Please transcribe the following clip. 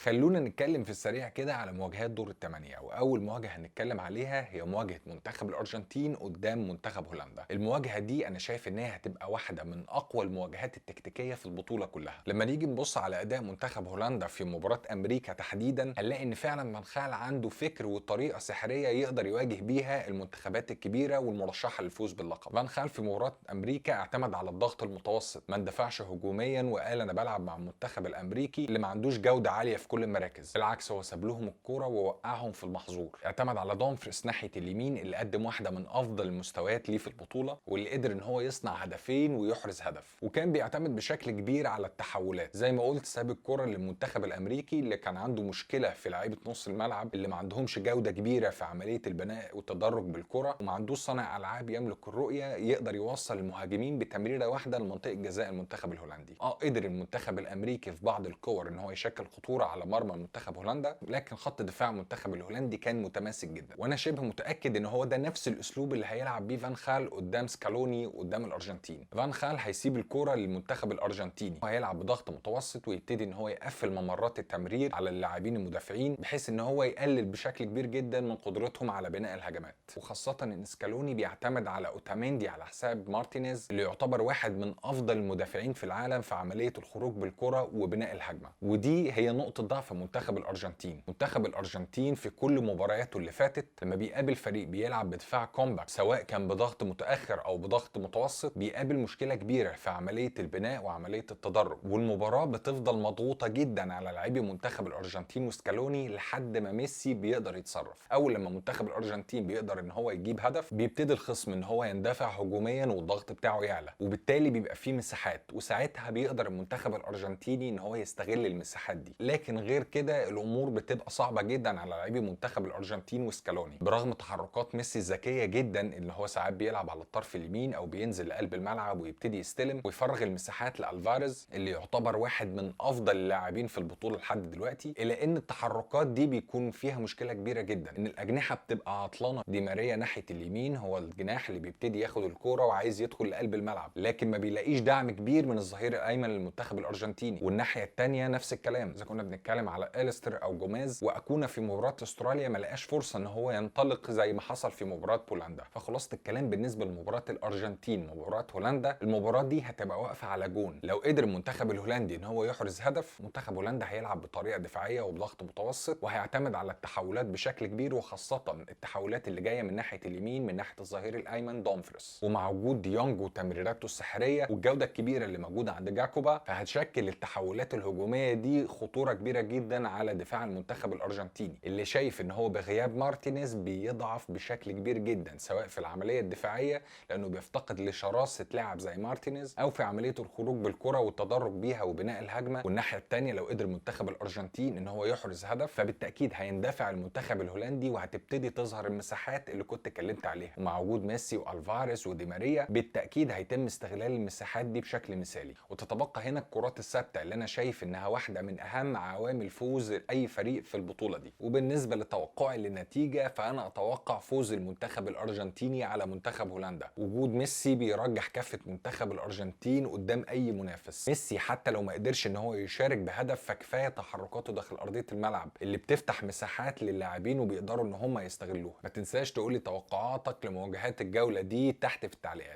خلونا نتكلم في السريع كده على مواجهات دور الثمانية، وأول مواجهة هنتكلم عليها هي مواجهة منتخب الأرجنتين قدام منتخب هولندا. المواجهة دي أنا شايف إن هي هتبقى واحدة من أقوى المواجهات التكتيكية في البطولة كلها. لما نيجي نبص على أداء منتخب هولندا في مباراة أمريكا تحديدا، هنلاقي إن فعلا فان خال عنده فكر وطريقة سحرية يقدر يواجه بيها المنتخبات الكبيرة والمرشحة للفوز باللقب. فان خال في مباراة أمريكا اعتمد على الضغط المتوسط، ما اندفعش هجوميا وقال أنا بلعب مع المنتخب الأمريكي اللي ما عندوش جودة عالية في كل المراكز. بالعكس، هو ساب لهم الكوره ووقعهم في المحظور. اعتمد على دومفريس ناحيه اليمين اللي قدم واحده من افضل المستويات ليه في البطوله، واللي قدر ان هو يصنع هدفين ويحرز هدف. وكان بيعتمد بشكل كبير على التحولات، زي ما قلت ساب الكوره للمنتخب الامريكي اللي كان عنده مشكله في لعيبه نص الملعب اللي ما عندهمش جوده كبيره في عمليه البناء والتدرج بالكره، وما عندوش صانع العاب يملك الرؤيه يقدر يوصل المهاجمين بتمريره واحده لمنطقه جزاء المنتخب الهولندي. قدر المنتخب الامريكي في بعض الكور ان هو يشكل خطوره على مرمى منتخب هولندا، لكن خط دفاع المنتخب الهولندي كان متماسك جدا. وانا شبه متاكد ان هو ده نفس الاسلوب اللي هيلعب بيه فان خال قدام سكالوني قدام الارجنتين. فان خال هيسيب الكوره للمنتخب الارجنتيني وهيلعب بضغط متوسط، ويبتدي ان هو يقفل ممرات التمرير على اللاعبين المدافعين، بحيث ان هو يقلل بشكل كبير جدا من قدرتهم على بناء الهجمات. وخاصه ان سكالوني بيعتمد على اوتاميندي على حساب مارتينيز، اللي يعتبر واحد من افضل المدافعين في العالم في عمليه الخروج بالكره وبناء الهجمه. ودي هي نقطه ضعف منتخب الارجنتين. منتخب الارجنتين في كل مبارياته اللي فاتت لما بيقابل فريق بيلعب بدفاع كومباكت، سواء كان بضغط متاخر او بضغط متوسط، بيقابل مشكله كبيره في عمليه البناء وعمليه التدرج. والمباراه بتفضل مضغوطه جدا على لاعبي منتخب الارجنتين وسكالوني لحد ما ميسي بيقدر يتصرف. اول لما منتخب الارجنتين بيقدر ان هو يجيب هدف، بيبتدي الخصم ان هو يندفع هجوميا والضغط بتاعه يعلى، وبالتالي بيبقى فيه مساحات، وساعتها بيقدر المنتخب الارجنتيني ان هو يستغل المساحات دي. لكن غير كده الامور بتبقى صعبه جدا على لاعبي منتخب الارجنتين وسكالوني، برغم تحركات ميسي الذكيه جدا اللي هو ساعات بيلعب على الطرف اليمين او بينزل لقلب الملعب ويبتدي يستلم ويفرغ المساحات لالفاريز اللي يعتبر واحد من افضل اللاعبين في البطوله لحد دلوقتي. الا ان التحركات دي بيكون فيها مشكله كبيره جدا، ان الاجنحه بتبقى عطلانه. دي ماريا ناحيه اليمين هو الجناح اللي بيبتدي ياخد الكوره وعايز يدخل لقلب الملعب، لكن ما بيلاقيش دعم كبير من الظهير الايمن للمنتخب الارجنتيني. والناحيه الثانيه نفس الكلام، اذا كنا بنتكلم على اليستر او جوميز، واكونا في مباراه استراليا ما لقاش فرصه ان هو ينطلق زي ما حصل في مباراه بولندا. فخلاصه الكلام بالنسبه لمباراه الارجنتين ومباراه هولندا، المباراه دي هتبقى واقفه على جون. لو قدر المنتخب الهولندي ان هو يحرز هدف، منتخب هولندا هيلعب بطريقه دفاعيه وبضغط متوسط، وهيعتمد على التحولات بشكل كبير، وخاصه التحولات اللي جايه من ناحيه اليمين من ناحيه الظهير الايمن دومفريس. ومع وجود ديونج وتمريراته السحريه والجوده الكبيره اللي موجوده عند جاكوبا، فهتشكل التحولات الهجوميه دي خطوره كبيره جدا على دفاع المنتخب الارجنتيني، اللي شايف ان هو بغياب مارتينيز بيضعف بشكل كبير جدا، سواء في العمليه الدفاعيه لانه بيفتقد لشراسه لاعب زي مارتينيز، او في عمليه الخروج بالكره والتدرج بيها وبناء الهجمه. والناحيه الثانيه لو قدر منتخب الارجنتين ان هو يحرز هدف، فبالتاكيد هيندفع المنتخب الهولندي وهتبتدي تظهر المساحات اللي كنت اتكلمت عليها. ومع وجود ميسي والفاريز ودي ماريا بالتاكيد هيتم استغلال المساحات دي بشكل مثالي. وتتبقى هنا الكرات الثابته اللي انا شايف انها واحده من اهم عوامل فوز اي فريق في البطوله دي. وبالنسبه لتوقعي للنتيجه، فانا اتوقع فوز المنتخب الارجنتيني على منتخب هولندا. وجود ميسي بيرجح كفه منتخب الارجنتين قدام اي منافس. ميسي حتى لو ما قدرش ان هو يشارك بهدف، فكفايه تحركاته داخل ارضيه الملعب اللي بتفتح مساحات للاعبين وبيقدروا ان هم يستغلوها. ما تنساش تقولي توقعاتك لمواجهات الجوله دي تحت في التعليقات.